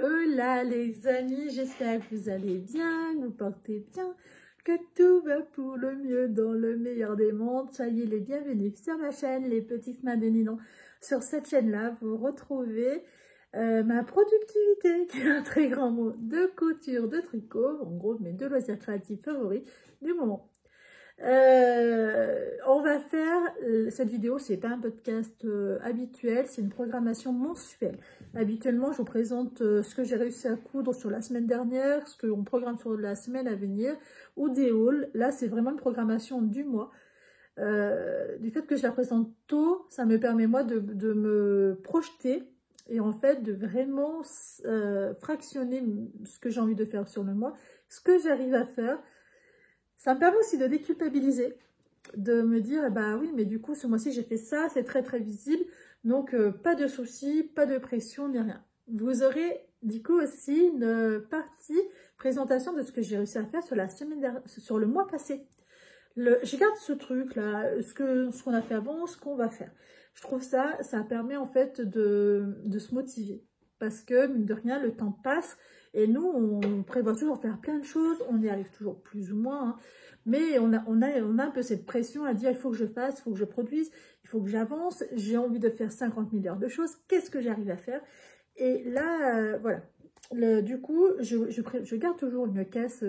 Hola les amis, j'espère que vous allez bien, vous portez bien, que tout va pour le mieux dans le meilleur des mondes. Soyez les bienvenus sur ma chaîne, les petites mains de Ninon. Sur cette chaîne-là, vous retrouvez ma productivité, qui est un très grand mot, de couture, de tricot, en gros mes 2 loisirs créatifs favoris du moment. On va faire cette vidéo, c'est pas un podcast habituel, c'est une programmation mensuelle. Habituellement, je vous présente ce que j'ai réussi à coudre sur la semaine dernière, ce que l'on programme sur la semaine à venir, ou des hauls. Là, c'est vraiment une programmation du mois. Du fait que je la présente tôt, ça me permet moi de me projeter et en fait de vraiment fractionner ce que j'ai envie de faire sur le mois, ce que j'arrive à faire. Ça me permet aussi de déculpabiliser, de me dire, bah oui, mais du coup, ce mois-ci, j'ai fait ça, c'est très, très visible. Donc, pas de soucis, pas de pression, ni rien. Vous aurez, du coup, aussi une partie présentation de ce que j'ai réussi à faire sur la semaine dernière, sur le mois passé. Je garde ce truc-là, ce qu'on a fait avant, ce qu'on va faire. Je trouve ça permet en fait de se motiver. Parce que, mine de rien, le temps passe. Et nous, on prévoit toujours faire plein de choses, on y arrive toujours plus ou moins, hein. Mais on a un peu cette pression à dire il faut que je fasse, il faut que je produise, il faut que j'avance, j'ai envie de faire 50 milliards de choses, qu'est-ce que j'arrive à faire? Et là, voilà. Du coup, je garde toujours une caisse,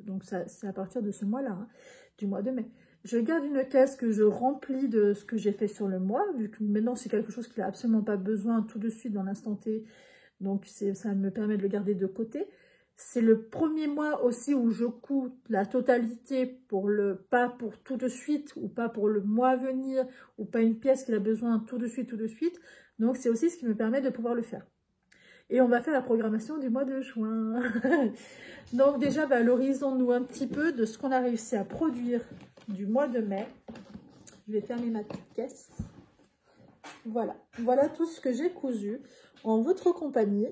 donc c'est à partir de ce mois-là, hein, du mois de mai. Je garde une caisse que je remplis de ce que j'ai fait sur le mois, vu que maintenant c'est quelque chose qui n'a absolument pas besoin tout de suite dans l'instant T. Donc, ça me permet de le garder de côté. C'est le premier mois aussi où je couds la totalité pas pour tout de suite, ou pas pour le mois à venir, ou pas une pièce qui a besoin tout de suite, tout de suite. Donc, c'est aussi ce qui me permet de pouvoir le faire. Et on va faire la programmation du mois de juin. Donc, déjà, valorisons-nous un petit peu de ce qu'on a réussi à produire du mois de mai. Je vais fermer ma petite caisse. Voilà, voilà tout ce que j'ai cousu en votre compagnie,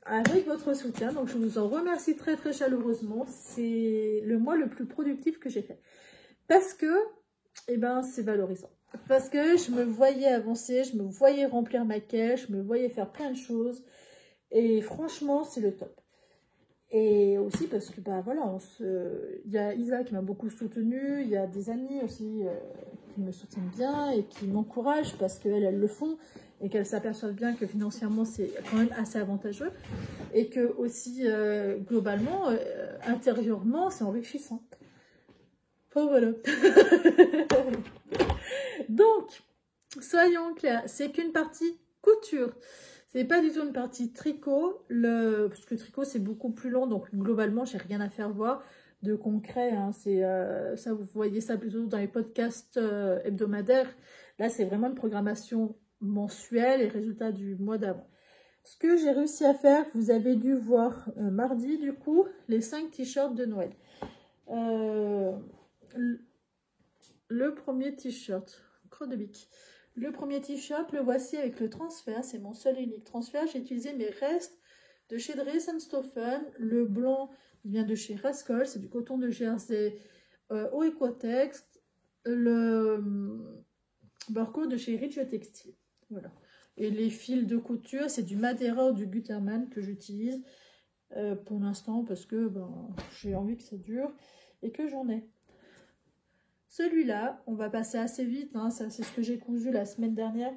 avec votre soutien. Donc, je vous en remercie très, très chaleureusement. C'est le mois le plus productif que j'ai fait. Parce que, eh ben, c'est valorisant. Parce que je me voyais avancer, je me voyais remplir ma caisse, je me voyais faire plein de choses. Et franchement, c'est le top. Et aussi parce que, bah voilà, il y a Isa qui m'a beaucoup soutenue, il y a des amis aussi qui me soutiennent bien et qui m'encouragent parce qu'elles le font et qu'elles s'aperçoivent bien que financièrement, c'est quand même assez avantageux et que aussi, globalement, intérieurement, c'est enrichissant. Enfin, voilà. Donc, soyons clairs, c'est qu'une partie couture. C'est pas du tout une partie tricot, parce que le tricot c'est beaucoup plus long, donc globalement j'ai rien à faire voir de concret, hein. Ça vous voyez ça plutôt dans les podcasts hebdomadaires. Là c'est vraiment une programmation mensuelle et résultat du mois d'avant. Ce que j'ai réussi à faire, vous avez dû voir mardi du coup, les 5 t-shirts de Noël. Le premier t-shirt, croix de bique. Le premier t-shirt, le voici avec le transfert. C'est mon seul et unique transfert. J'ai utilisé mes restes de chez Dres & Stephen. Le blanc vient de chez Rascal. C'est du coton de Jersey au Equatex. Le barcode de chez Rich Textile. Voilà. Et les fils de couture, c'est du Madeira ou du Gutermann que j'utilise pour l'instant parce que j'ai envie que ça dure et que j'en ai. Celui-là, on va passer assez vite, hein, c'est ce que j'ai cousu la semaine dernière.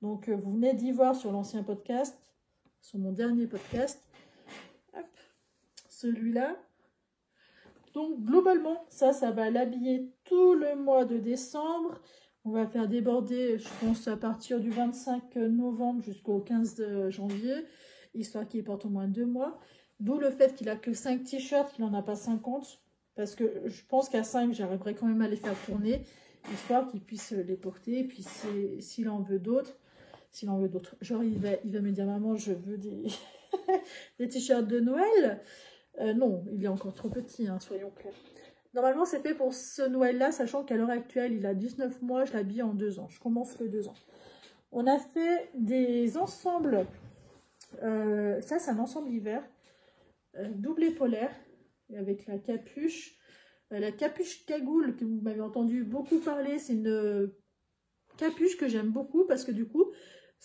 Donc, vous venez d'y voir sur l'ancien podcast, sur mon dernier podcast. Celui-là. Donc, globalement, ça va l'habiller tout le mois de décembre. On va faire déborder, je pense, à partir du 25 novembre jusqu'au 15 janvier, histoire qu'il porte au moins 2 mois. D'où le fait qu'il a que 5 t-shirts, qu'il n'en a pas 50. Parce que je pense qu'à 5, j'arriverai quand même à les faire tourner, histoire qu'il puisse les porter. Et puis s'il en veut d'autres, genre il va me dire, maman, je veux des, des t-shirts de Noël. Non, il est encore trop petit, hein, soyons clairs. Normalement, c'est fait pour ce Noël-là, sachant qu'à l'heure actuelle, il a 19 mois, je l'habille en 2 ans. Je commence le 2 ans. On a fait des ensembles, ça c'est un ensemble hiver, doublé polaire, avec la capuche cagoule que vous m'avez entendu beaucoup parler. C'est une capuche que j'aime beaucoup parce que du coup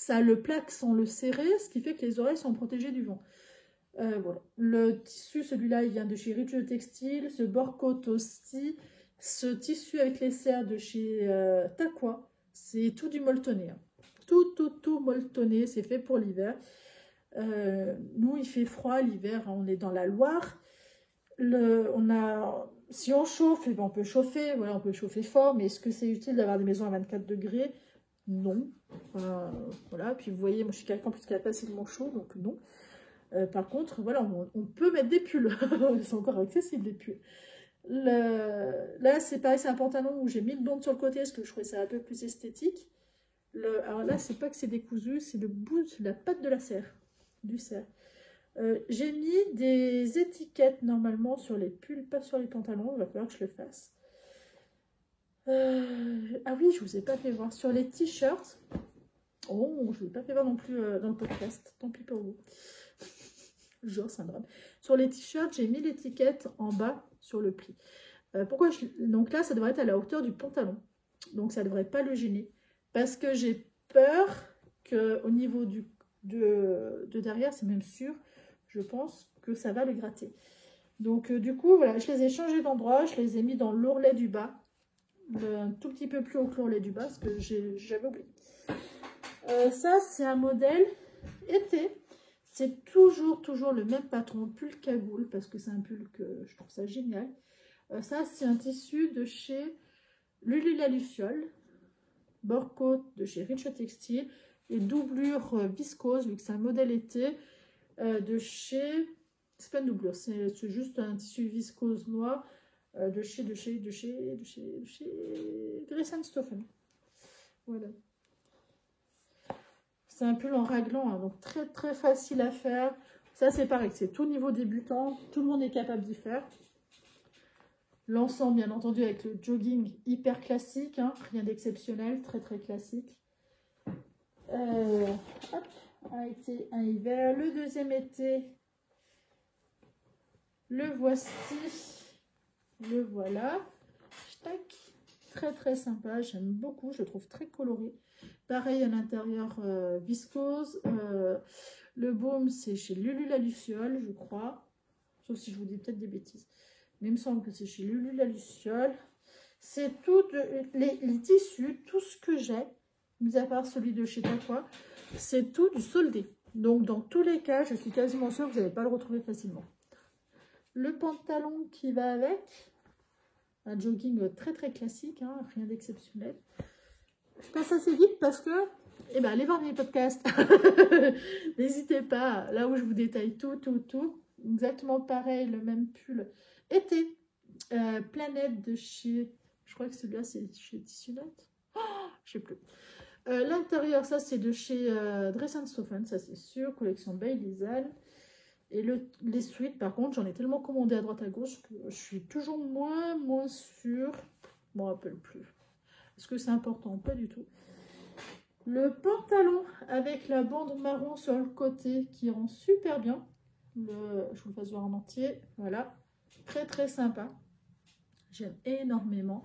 Ça le plaque sans le serrer, ce qui fait que les oreilles sont protégées du vent. Voilà. Le tissu, celui-là, il vient de chez Rich Textile. Ce bord-côte aussi. Ce tissu avec les serres de chez Taqua. C'est tout du molletonné. Hein. Tout molletonné. C'est fait pour l'hiver. Nous, il fait froid l'hiver. Hein, on est dans la Loire. Si on chauffe, eh ben, on peut chauffer. Voilà, on peut chauffer fort. Mais est-ce que c'est utile d'avoir des maisons à 24 degrés? Non. Voilà. Puis vous voyez, moi, je suis quelqu'un plus qui a facilement chaud. Donc non. Par contre, voilà, on peut mettre des pulls. C'est encore accessible, des pulls. Là, c'est pareil, c'est un pantalon où j'ai mis le bande sur le côté parce que je trouvais ça un peu plus esthétique. Alors là, c'est pas que c'est décousu, c'est le bout, c'est la patte de la serre, du cerf. J'ai mis des étiquettes normalement sur les pulls, pas sur les pantalons. Il va falloir que je le fasse. Ah oui, je vous ai pas fait voir. Sur les t-shirts. Oh, je ne vous ai pas fait voir non plus dans le podcast. Tant pis pour vous. Genre, c'est un drame. Sur les t-shirts, j'ai mis l'étiquette en bas sur le pli. Donc là, ça devrait être à la hauteur du pantalon. Donc, ça ne devrait pas le gêner. Parce que j'ai peur qu'au niveau de derrière, c'est même sûr, je pense que ça va le gratter. Donc, du coup, voilà, je les ai changés d'endroit. Je les ai mis dans l'ourlet du bas. Un tout petit peu plus haut que l'ourlet du bas, parce que j'avais oublié. Ça, c'est un modèle été. C'est toujours le même patron, pull cagoule, parce que c'est un pull que je trouve ça génial. Ça, c'est un tissu de chez Lulu la Luciole, bord-côte de chez Rich Textile, et doublure viscose, vu que c'est un modèle été, de chez... C'est pas une doublure, c'est juste un tissu viscose noir de chez Grace & Stoffen. Voilà. C'est un pull en raglan, hein, donc très facile à faire. Ça, c'est pareil, c'est tout niveau débutant. Tout le monde est capable d'y faire. L'ensemble, bien entendu, avec le jogging hyper classique. Hein, rien d'exceptionnel, très classique. Hop, un été, un hiver. Le deuxième été, le voici. Le voilà. Tac. Très sympa, j'aime beaucoup, je le trouve très coloré. Pareil à l'intérieur, viscose. Le baume, c'est chez Lulu la Luciole, je crois. Sauf si je vous dis peut-être des bêtises. Mais il me semble que c'est chez Lulu la Luciole. C'est tout les tissus, tout ce que j'ai, mis à part celui de chez Taqua, c'est tout du soldé. Donc dans tous les cas, je suis quasiment sûre que vous n'allez pas le retrouver facilement. Le pantalon qui va avec, un jogging très classique, hein, rien d'exceptionnel. Je passe assez vite parce que, allez voir mes podcasts. N'hésitez pas, là où je vous détaille tout. Exactement pareil, le même pull été. Planète de chez, je crois que celui-là c'est chez Tissunette. Oh, je sais plus. L'intérieur, ça c'est de chez Dress & Stoffen, ça c'est sûr. Collection Baileysan. Et les suites, par contre, j'en ai tellement commandé à droite à gauche que je suis toujours moins sûre. Je ne me rappelle plus. Est-ce que c'est important? Pas du tout. Le pantalon avec la bande marron sur le côté qui rend super bien. Je vous le fasse voir en entier. Voilà. Très sympa. J'aime énormément.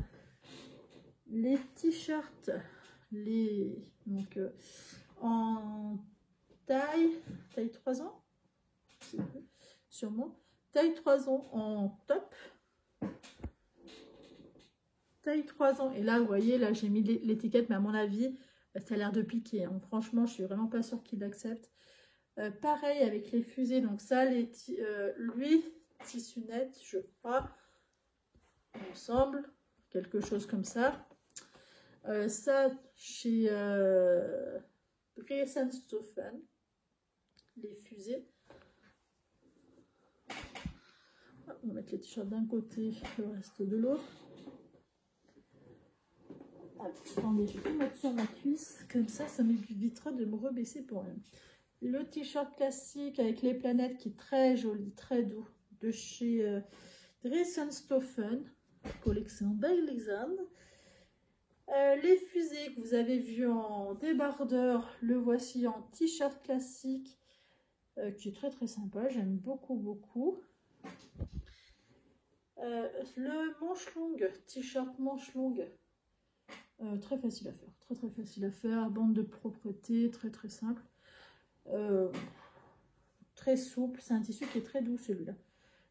Les t-shirts, donc en taille 3 ans. Sûrement. Taille 3 ans en top. Taille 3 ans. Et là, vous voyez, là, j'ai mis l'étiquette, mais à mon avis, ça a l'air de piquer. Hein. Franchement, je suis vraiment pas sûre qu'il l'accepte. Pareil avec les fusées. Donc ça, lui, tissu net, je crois, ensemble. Quelque chose comme ça. Ça, chez Grace & Stoffen. Les fusées. On va mettre les t-shirts d'un côté, le reste de l'autre. Attendez, je vais mettre sur ma cuisse, comme ça m'évitera de me rebaisser pour rien. Le t-shirt classique avec les planètes qui est très joli, très doux, de chez Grace & Stoffen, collection Baileysan. Les fusées que vous avez vues en débardeur, le voici en t-shirt classique, qui est très sympa, j'aime beaucoup. Le manche longue, t-shirt manche longue, Très facile à faire, très facile à faire, bande de propreté, très simple. Très souple, c'est un tissu qui est très doux celui-là.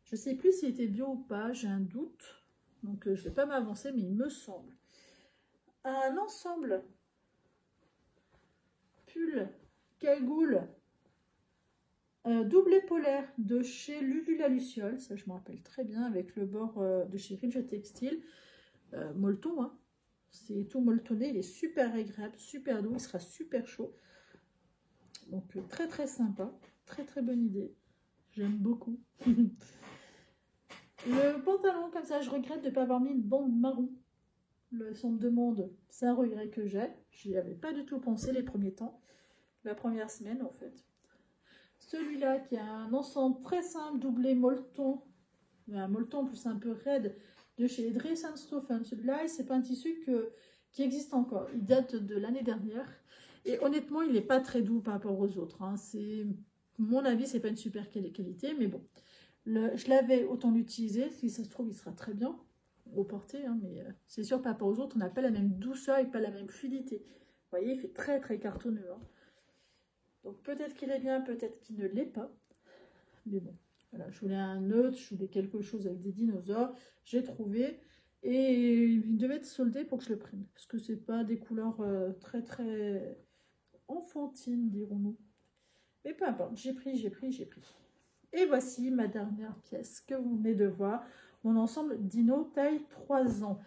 Je ne sais plus s'il était bio ou pas, j'ai un doute. Donc je ne vais pas m'avancer, mais il me semble. Un ensemble pull cagoule double polaire de chez Lulu la Luciole, ça je me rappelle très bien, avec le bord de chez Ridge Textile, molleton, hein. C'est tout molletonné, il est super agréable, super doux, il sera super chaud. Donc très sympa, très bonne idée, j'aime beaucoup. Le pantalon, comme ça, je regrette de ne pas avoir mis une bande marron. Si on me demande, c'est un regret que j'ai. Je n'y avais pas du tout pensé les premiers temps. La première semaine, en fait. Celui-là, qui a un ensemble très simple, doublé molleton. Un molleton plus un peu raide de chez Dress & Stofan. Celui-là, c'est pas un tissu qui existe encore. Il date de l'année dernière. Et honnêtement, il n'est pas très doux par rapport aux autres. Hein. Mon avis, c'est pas une super qualité, mais bon. Je l'avais, autant l'utiliser, si ça se trouve il sera très bien au porté, hein, mais c'est sûr par rapport aux autres on n'a pas la même douceur et pas la même fluidité. Vous voyez, il fait très cartonneux, hein. Donc peut-être qu'il est bien, peut-être qu'il ne l'est pas, mais bon, voilà, je voulais un neutre, je voulais quelque chose avec des dinosaures, j'ai trouvé, et il devait être soldé pour que je le prenne, parce que c'est pas des couleurs très enfantines, dirons-nous, mais peu importe, j'ai pris. Et voici ma dernière pièce que vous venez de voir, mon ensemble Dino taille 3 ans.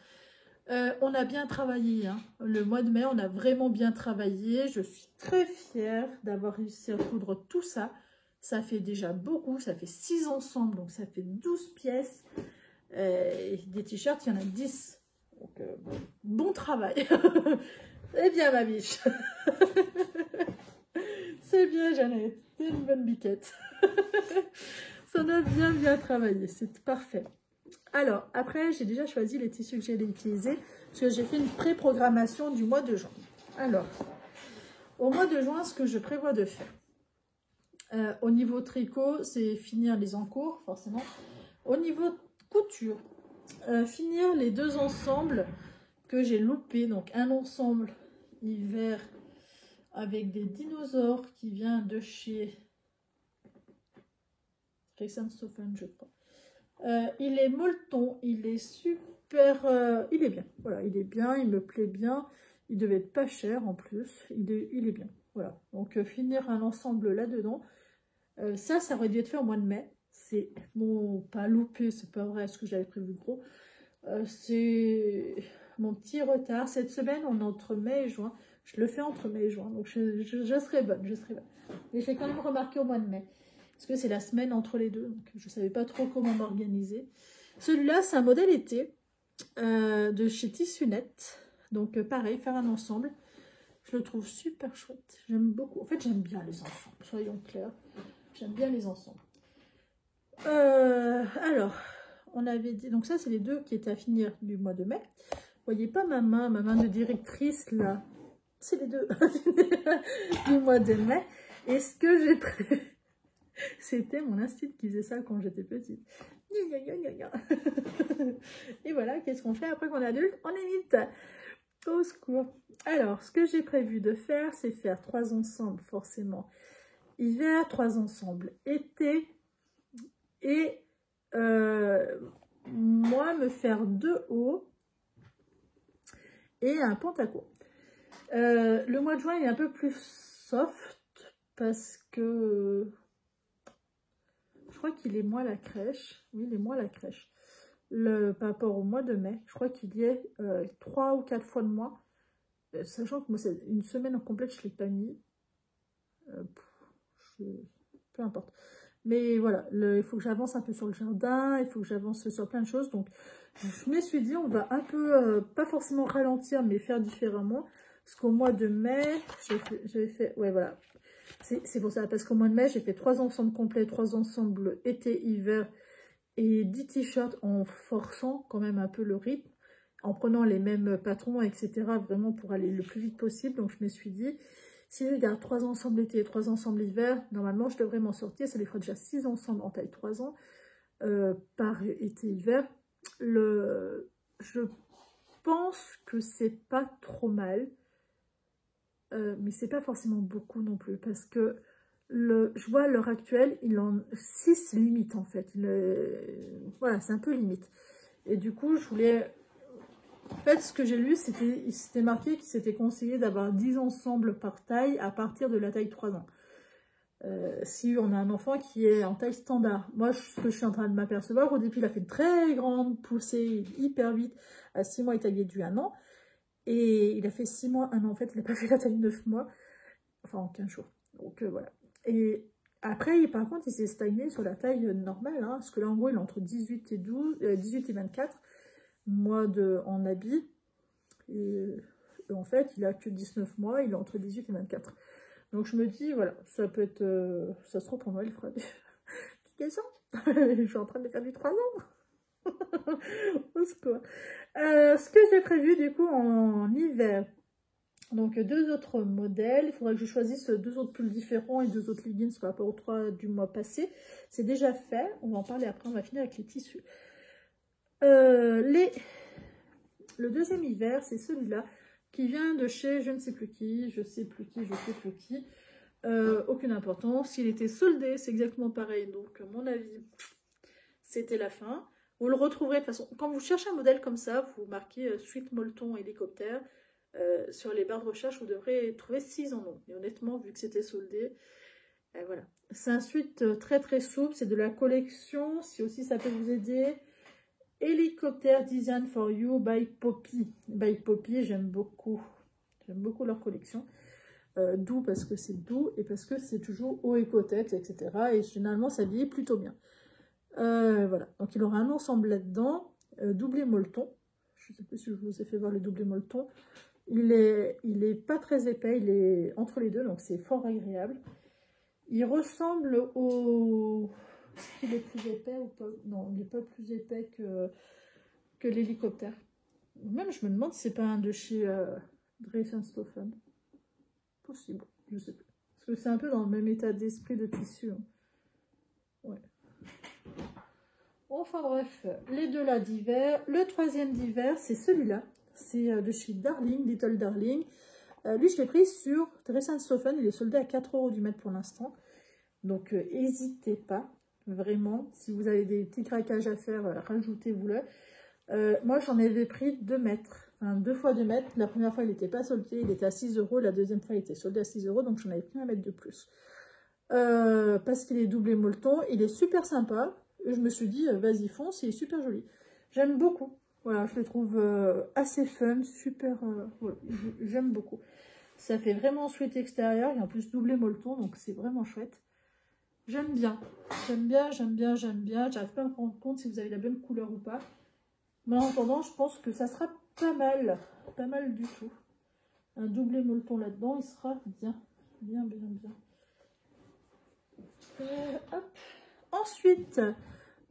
On a bien travaillé, hein. Le mois de mai, on a vraiment bien travaillé. Je suis très fière d'avoir réussi à coudre tout ça. Ça fait déjà beaucoup, ça fait 6 ensembles, donc ça fait 12 pièces. Des t-shirts, il y en a 10. Donc, bon travail. Eh bien, ma biche. C'est bien, Jeannette. T'es une bonne biquette. Ça a bien travaillé, c'est parfait. Alors, après, j'ai déjà choisi les tissus que j'allais utiliser, parce que j'ai fait une pré-programmation du mois de juin. Alors, au mois de juin, ce que je prévois de faire, au niveau tricot, c'est finir les encours, forcément. Au niveau couture, finir les 2 ensembles que j'ai loupés. Donc, un ensemble hiver avec des dinosaures qui vient de chez Dress & Stofan, je crois. Il est molleton, il est super, il est bien, voilà, il est bien, il me plaît bien, il devait être pas cher en plus, il est bien, voilà. Donc finir un ensemble là-dedans, ça aurait dû être fait au mois de mai, c'est mon, pas loupé, c'est pas vrai, ce que j'avais prévu gros, c'est mon petit retard, cette semaine on est entre mai et juin, je le fais entre mai et juin, donc je serai bonne, mais j'ai quand même remarqué au mois de mai. Parce que c'est la semaine entre les deux, donc je ne savais pas trop comment m'organiser. Celui-là, c'est un modèle été de chez Tissunette. Donc pareil, faire un ensemble. Je le trouve super chouette. J'aime beaucoup. En fait, j'aime bien les ensembles, soyons clairs. J'aime bien les ensembles. Alors, on avait dit... Donc ça, c'est les 2 qui étaient à finir du mois de mai. Vous voyez pas ma main de directrice, là. C'est les 2 du mois de mai. Et ce que j'ai pris... C'était mon instinct qui faisait ça quand j'étais petite. Et voilà, qu'est-ce qu'on fait après qu'on est adulte? On évite. Au secours. Alors, ce que j'ai prévu de faire, c'est faire 3 ensembles, forcément. Hiver, 3 ensembles. Été. Et moi, me faire 2 hauts et un pantacourt. Le mois de juin est un peu plus soft parce que... Je crois qu'il est moins la crèche. Oui, il est moins la crèche. Par rapport au mois de mai, je crois qu'il y est 3 ou 4 fois de moins. Sachant que moi, c'est une semaine en complète, je ne l'ai pas mis. Peu importe. Mais voilà, il faut que j'avance un peu sur le jardin, il faut que j'avance sur plein de choses. Donc, je me suis dit, on va un peu, pas forcément ralentir, mais faire différemment. Parce qu'au mois de mai, j'ai fait, ouais, voilà. C'est pour ça, parce qu'au mois de mai, j'ai fait 3 ensembles complets, 3 ensembles été-hiver et 10 t-shirts en forçant quand même un peu le rythme, en prenant les mêmes patrons, etc. vraiment pour aller le plus vite possible. Donc je me suis dit, si je garde 3 ensembles été et 3 ensembles hiver, normalement je devrais m'en sortir. Ça les fera déjà 6 ensembles en taille 3 ans par été-hiver. Je pense que c'est pas trop mal, mais c'est pas forcément beaucoup non plus, parce que je vois à l'heure actuelle, il en 6 limite en fait. Voilà, c'est un peu limite. Et du coup, je voulais... En fait, ce que j'ai lu, c'était marqué qu'il s'était conseillé d'avoir 10 ensembles par taille à partir de la taille 3 ans. Si on a un enfant qui est en taille standard. Moi, ce que je suis en train de m'apercevoir, au début, il a fait une très grande poussée hyper vite. À 6 mois, il taillait du 1 an. Et il a fait 6 mois, 1 an. En fait, il n'a pas fait la taille 9 mois. Enfin, en 15 jours. Donc, voilà. Et après, par contre, il s'est stagné sur la taille normale. Hein, parce que là, en gros, il est entre 18 et 24 mois en habit. Et en fait, il a que 19 mois. Il est entre 18 et 24. Donc je me dis, voilà, ça peut être... ça se trouve, pour Noël, il fera des... Quels ans je suis en train de faire du 3 ans. Au secours. Ce que j'ai prévu, du coup, en hiver. Donc, 2 autres modèles. Il faudrait que je choisisse 2 autres pulls différents et 2 autres leggings par rapport aux 3 du mois passé. C'est déjà fait. On va en parler après. On va finir avec les tissus. Le deuxième hiver, c'est celui-là, qui vient de chez je ne sais plus qui, aucune importance. Il était soldé, c'est exactement pareil, donc à mon avis, c'était la fin. Vous le retrouverez de toute façon, quand vous cherchez un modèle comme ça, vous marquez Sweet Molton hélicoptère, sur les barres de recherche, vous devrez trouver 6 en ont. Et honnêtement, vu que c'était soldé, voilà. C'est un sweat très très souple, c'est de la collection, si aussi ça peut vous aider. Hélicoptère Design for You by Poppy. By Poppy, j'aime beaucoup leur collection. Doux parce que c'est doux et parce que c'est toujours haut éco-tête, etc. Et généralement, ça vieillit plutôt bien. Voilà, donc il aura un ensemble là-dedans, doublé molleton. Je ne sais plus si je vous ai fait voir le doublé molleton. Il est pas très épais, il est entre les deux, donc c'est fort agréable. Il ressemble au... Est-ce qu'il est plus épais ou pas? Non, il n'est pas plus épais que l'hélicoptère. Même, je me demande si c'est pas un de chez Dress & Stephen. Possible, je sais plus. Parce que c'est un peu dans le même état d'esprit de tissu. Hein. Ouais. Enfin bref, les 2 là d'hiver. Le 3e d'hiver, c'est celui-là. C'est de chez Darling, Little Darling. Lui, je l'ai pris sur Dress & Stephen. Il est soldé à 4 € du mètre pour l'instant. Donc, n'hésitez pas. Vraiment, si vous avez des petits craquages à faire, rajoutez-vous-le. Moi, j'en avais pris 2 mètres. Enfin, 2 fois 2 mètres. La première fois, il n'était pas soldé. Il était à 6 €. La deuxième fois, il était soldé à 6 €. Donc, j'en avais pris 1 mètre de plus. Parce qu'il est doublé molleton. Il est super sympa. Et je me suis dit, vas-y, fonce. Il est super joli. J'aime beaucoup. Voilà, je le trouve assez fun. Super... voilà, j'aime beaucoup. Ça fait vraiment sweat extérieur. Et en plus, doublé molleton. Donc, c'est vraiment chouette. J'aime bien. J'aime bien. J'arrive pas à me rendre compte si vous avez la même couleur ou pas. Mais en attendant, je pense que ça sera pas mal. Pas mal du tout. Un doublé molleton là-dedans, il sera bien. Bien. Hop. Ensuite,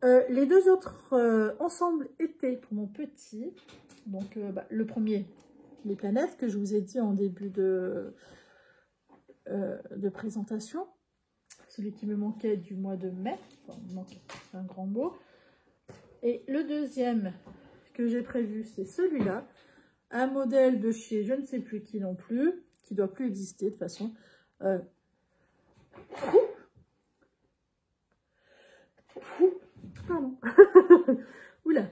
les 2 autres ensembles été pour mon petit. Donc, le premier, les planètes, que je vous ai dit en début de présentation. Celui qui me manquait du mois de mai. Enfin, c'est un grand mot. Et le deuxième que j'ai prévu, c'est celui-là. Un modèle de chez je ne sais plus qui non plus, qui ne doit plus exister de toute façon. Pardon. Oula.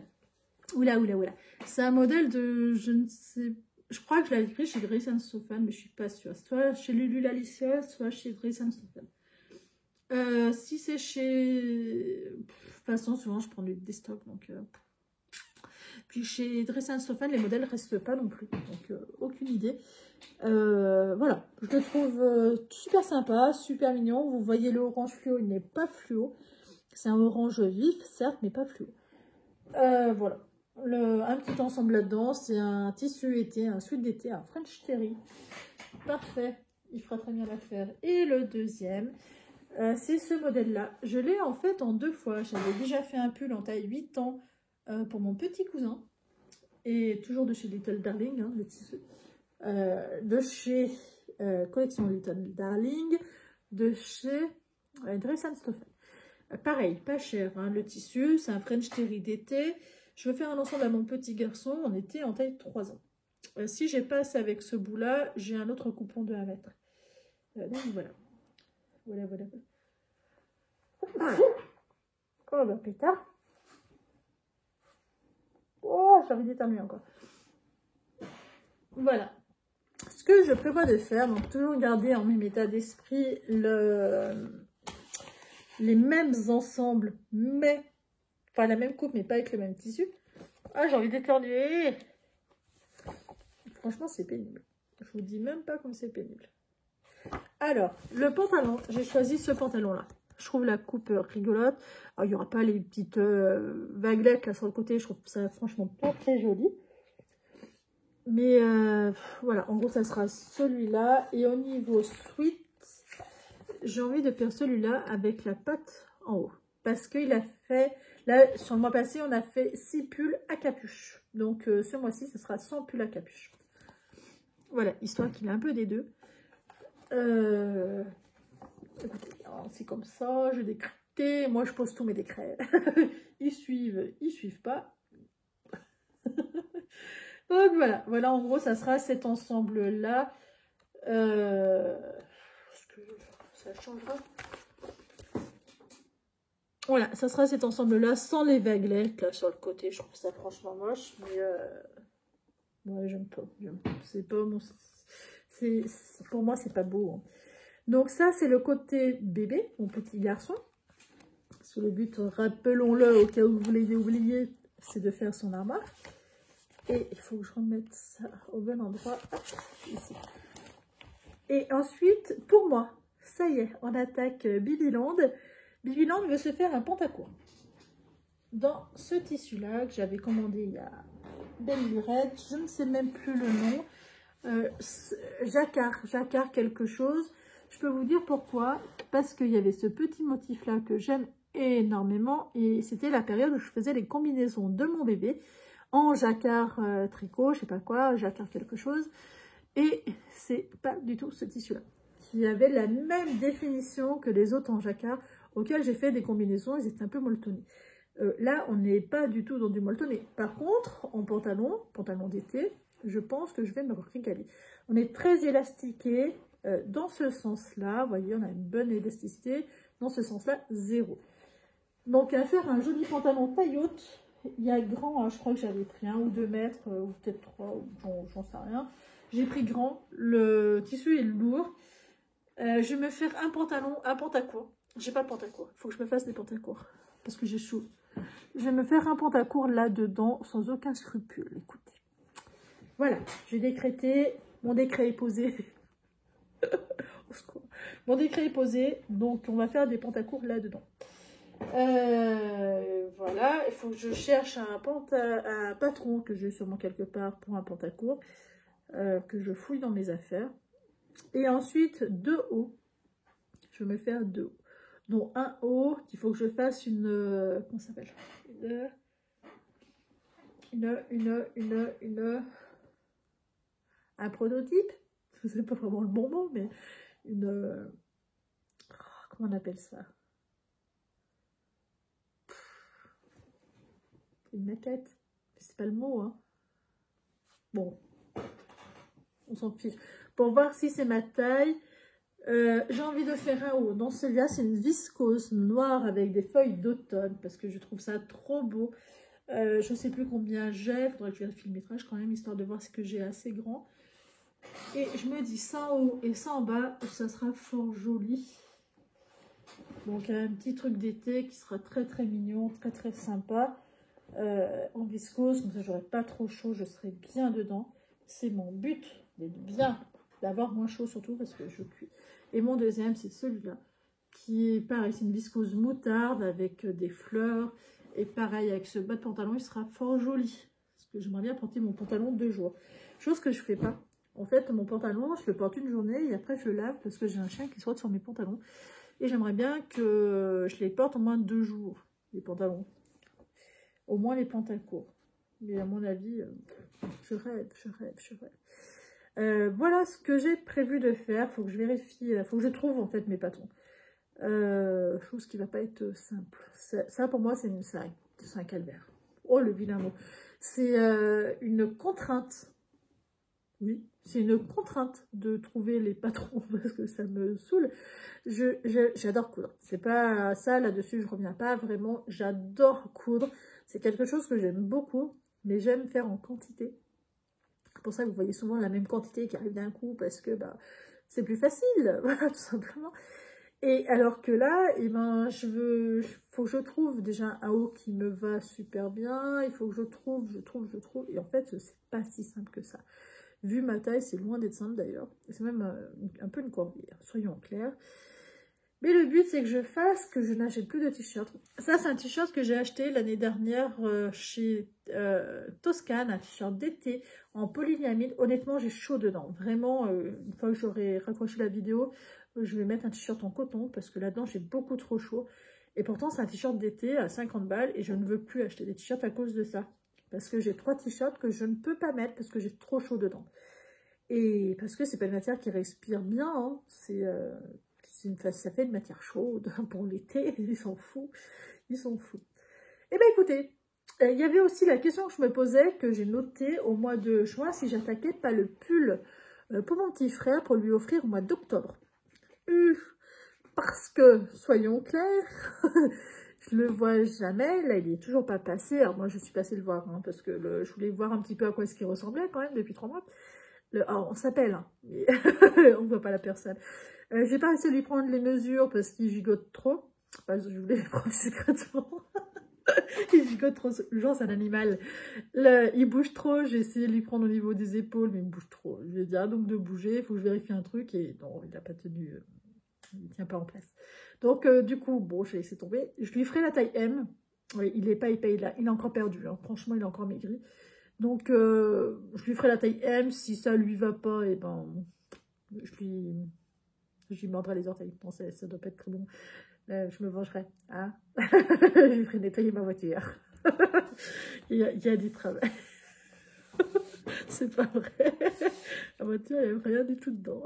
C'est un modèle de, je ne sais, je crois que je l'avais pris chez Dress & Stephen, mais je ne suis pas sûre. Soit chez Lulu Alicia, soit chez Dress & Stephen. Si c'est chez... De toute façon, souvent, je prends des stocks, donc... Puis chez Dress & Stephen, les modèles ne restent pas non plus, donc aucune idée. Voilà, je le trouve super sympa, super mignon. Vous voyez le orange fluo, il n'est pas fluo. C'est un orange vif, certes, mais pas fluo. Voilà, un petit ensemble là-dedans. C'est un tissu été, un sweat d'été, un French Terry. Parfait, il fera très bien l'affaire. Et le deuxième... c'est ce modèle-là. Je l'ai en fait en 2 fois. J'avais déjà fait un pull en taille 8 ans pour mon petit cousin. Et toujours de chez Little Darling, hein, le tissu. De chez Collection Little Darling. De chez Dress & Stephen. Pareil, pas cher. Hein, le tissu, c'est un French Terry d'été. Je veux faire un ensemble à mon petit garçon. On était en taille 3 ans. Si j'ai pas assez avec ce bout-là, j'ai un autre coupon de 1 mètre. Donc voilà. Voilà. Oh bah pétard. Oh, j'ai envie d'éternuer encore. Voilà. Ce que je prévois de faire, donc toujours garder en même état d'esprit les mêmes ensembles, mais pas la même coupe, mais pas avec le même tissu. Ah, j'ai envie d'éternuer. Franchement, c'est pénible. Je vous dis même pas comme c'est pénible. Alors, le pantalon, j'ai choisi ce pantalon-là. Je trouve la coupe rigolote. Alors, il n'y aura pas les petites vaguelettes là sur le côté. Je trouve ça franchement pas très joli. Mais voilà, en gros, ça sera celui-là. Et au niveau sweat, j'ai envie de faire celui-là avec la patte en haut. Parce qu'il a fait, là, sur le mois passé, on a fait 6 pulls à capuche. Donc, ce mois-ci, ce sera 100 pulls à capuche. Voilà, histoire qu'il ait un peu des deux. Écoutez, c'est comme ça, je décrypte. Moi, je pose tous mes décrets. Ils suivent pas. Donc voilà, en gros, ça sera cet ensemble-là. Est-ce que ça changera? Voilà, ça sera cet ensemble-là, sans les vaguelettes, là, sur le côté. Je trouve ça franchement moche, mais ouais, j'aime pas. C'est pas mon... pour moi, c'est pas beau. Hein. Donc ça, c'est le côté bébé, mon petit garçon. Sur le but, rappelons-le, au cas où vous l'ayez oublié, c'est de faire son armoire. Et il faut que je remette ça au bon endroit. Hop, ici. Et ensuite, pour moi, ça y est, on attaque Bibiland. Bibiland veut se faire un pantacourt. Dans ce tissu-là, que j'avais commandé il y a belle lurette, je ne sais même plus le nom. Jacquard quelque chose. Je peux vous dire pourquoi. Parce qu'il y avait ce petit motif-là que j'aime énormément. Et c'était la période où je faisais les combinaisons de mon bébé. En jacquard tricot, je sais pas quoi, jacquard quelque chose. Et c'est pas du tout ce tissu-là. Qui avait la même définition que les autres en jacquard auxquels j'ai fait des combinaisons. Ils étaient un peu molletonnés. Là, on n'est pas du tout dans du molletonné. Par contre, en pantalon d'été, je pense que je vais me régaler. On est très élastiqué dans ce sens-là. Vous voyez, on a une bonne élasticité. Dans ce sens-là, 0. Donc, à faire un joli pantalon taille haute, il y a grand, hein, je crois que j'avais pris 1 ou 2 mètres, ou peut-être 3, j'en sais rien. J'ai pris grand, le tissu est lourd. Je vais me faire un pantalon, un pantacourt. J'ai pas de pantacourt, il faut que je me fasse des pantacourts, parce que j'ai chaud. Je vais me faire un pantacourt là-dedans, sans aucun scrupule, écoutez. Voilà, j'ai décrété, mon décret est posé. Mon décret est posé, donc on va faire des pantacourts là-dedans. Voilà, il faut que je cherche un patron que j'ai sûrement quelque part pour un pantacourt, que je fouille dans mes affaires. Et ensuite, 2 hauts. Je vais me faire 2 hauts. Donc un haut, qu'il faut que je fasse une... comment ça s'appelle? Un prototype. C'est pas vraiment le bon mot, mais une... comment on appelle ça? Une maquette. C'est pas le mot, hein. Bon. On s'en fiche. Pour voir si c'est ma taille... j'ai envie de faire un haut. Dans celui-là, c'est une viscose noire avec des feuilles d'automne parce que je trouve ça trop beau. Je ne sais plus combien j'ai. Il faudrait que je vérifie le métrage quand même, histoire de voir ce que j'ai assez grand. Et je me dis ça en haut et ça en bas, ça sera fort joli. Donc un petit truc d'été qui sera très très mignon, très très sympa. En viscose, comme ça j'aurai pas trop chaud, je serai bien dedans. C'est mon but d'être bien, d'avoir moins chaud surtout parce que je cuis. Et mon deuxième, c'est celui-là, qui est pareil, c'est une viscose moutarde avec des fleurs. Et pareil, avec ce bas de pantalon, il sera fort joli. Parce que j'aimerais bien porter mon pantalon 2 jours. Chose que je fais pas. En fait, mon pantalon, je le porte une journée et après je le lave parce que j'ai un chien qui saute sur mes pantalons. Et j'aimerais bien que je les porte au moins 2 jours, les pantalons. Au moins les pantacourts. Mais à mon avis, je rêve. Voilà ce que j'ai prévu de faire. Faut que je vérifie, faut que je trouve en fait mes patrons. Chose qui va pas être simple. Ça pour moi, c'est un calvaire. oh le vilain mot, c'est une contrainte. Oui, c'est une contrainte de trouver les patrons parce que ça me saoule. J'adore coudre. C'est pas ça, là-dessus, je reviens pas vraiment. J'adore coudre. C'est quelque chose que j'aime beaucoup, mais j'aime faire en quantité. C'est pour ça que vous voyez souvent la même quantité qui arrive d'un coup parce que bah, c'est plus facile, voilà, tout simplement. Et alors que là, eh ben, faut que je trouve déjà un haut qui me va super bien. Il faut que je trouve. Et en fait, c'est pas si simple que ça. Vu ma taille, c'est loin d'être simple d'ailleurs. C'est même un peu une corvée, soyons clairs. Mais le but, c'est que je n'achète plus de t-shirts. Ça, c'est un t-shirt que j'ai acheté l'année dernière chez Toscane, un t-shirt d'été en polyamide. Honnêtement, j'ai chaud dedans. Vraiment, une fois que j'aurai raccroché la vidéo, je vais mettre un t-shirt en coton parce que là-dedans, j'ai beaucoup trop chaud. Et pourtant, c'est un t-shirt d'été à 50 balles et je ne veux plus acheter des t-shirts à cause de ça. Parce que j'ai 3 t-shirts que je ne peux pas mettre parce que j'ai trop chaud dedans. Et parce que c'est pas une matière qui respire bien, hein. Ça fait une matière chaude pour l'été, ils s'en foutent. Ils s'en foutent. Eh bien écoutez, il y avait aussi la question que je me posais, que j'ai notée au mois de juin, si j'attaquais pas le pull pour mon petit frère pour lui offrir au mois d'octobre. Parce que, soyons clairs, je le vois jamais, là il est toujours pas passé. Alors moi je suis passée le voir, hein, parce que je voulais voir un petit peu à quoi est-ce qu'il ressemblait quand même depuis 3 mois. Alors, on s'appelle, hein, mais on ne voit pas la personne. J'ai pas réussi à lui prendre les mesures parce qu'il gigote trop. Enfin, je voulais les prendre secrètement. Il gigote trop. Genre, c'est un animal. Il bouge trop. J'ai essayé de lui prendre au niveau des épaules, mais il bouge trop. Je lui ai dit, ah, donc de bouger, il faut que je vérifie un truc. Et non, il n'a pas tenu. Il ne tient pas en place. Donc, du coup, bon, j'ai laissé tomber. Je lui ferai la taille M. Oui, il est pas épais, il a encore perdu. Hein. Franchement, il a encore maigri. Donc, je lui ferai la taille M. Si ça lui va pas, et ben, je lui mordrai les orteils. Bon, ça doit pas être très bon. Je me vengerai. Hein. Je lui ferai nettoyer ma voiture. il y a du travail. C'est pas vrai. La voiture, il n'y a rien du tout dedans.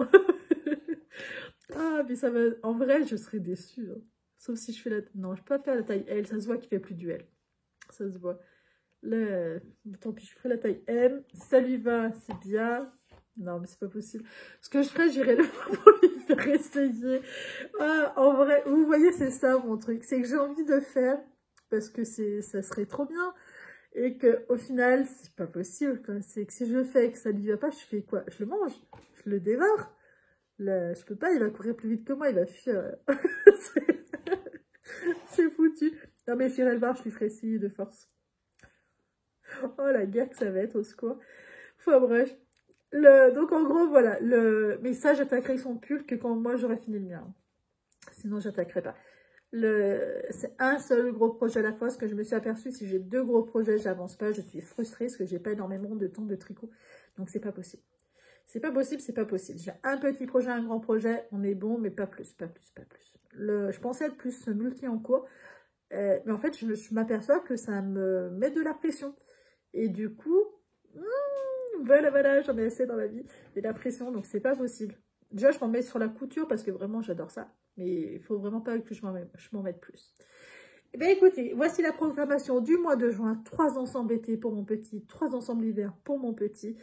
Ah, mais ça va. En vrai, je serais déçue. Hein. Sauf si je fais la. Non, je peux pas faire la taille L. Ça se voit qu'il fait plus du L. Ça se voit. Là, tant pis, je ferai la taille M. Ça lui va, c'est bien. Non, mais c'est pas possible. Ce que je ferai, j'irai le voir pour lui faire essayer. Ah, en vrai, vous voyez, c'est ça mon truc. C'est que j'ai envie de faire parce que ça serait trop bien. Et qu'au final, c'est pas possible. C'est que si je le fais et que ça lui va pas, je fais quoi? Je le mange. Je le dévore. Là, je peux pas, il va courir plus vite que moi, il va fuir. C'est foutu. Non, mais j'irai le voir, je lui ferai essayer de force. Oh, la guerre que ça va être, au secours. Enfin, bref. Donc, en gros, voilà. Mais ça, j'attaquerai son pull que quand moi, j'aurai fini le mien. Sinon, j'attaquerai pas. C'est un seul gros projet à la fois. Ce que je me suis aperçue, si j'ai 2 gros projets, j'avance pas. Je suis frustrée parce que j'ai pas énormément de temps de tricot. Donc, c'est pas possible. C'est pas possible, c'est pas possible. J'ai un petit projet, un grand projet, on est bon, mais pas plus, pas plus, pas plus. Je pensais être plus multi en cours, mais en fait, je m'aperçois que ça me met de la pression. Et du coup, voilà, j'en ai assez dans la vie. Et la pression, donc c'est pas possible. Déjà, je m'en mets sur la couture parce que vraiment, j'adore ça. Mais il faut vraiment pas que je m'en mette plus. Eh bien, écoutez, voici la programmation du mois de juin. 3 ensembles été pour mon petit, 3 ensembles hiver pour mon petit.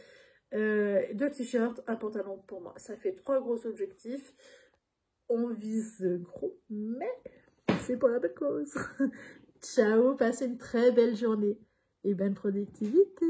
2 t-shirts, un pantalon pour moi. Ça fait 3 gros objectifs. On vise gros, mais c'est pour la bonne cause. Ciao, passez une très belle journée et bonne productivité.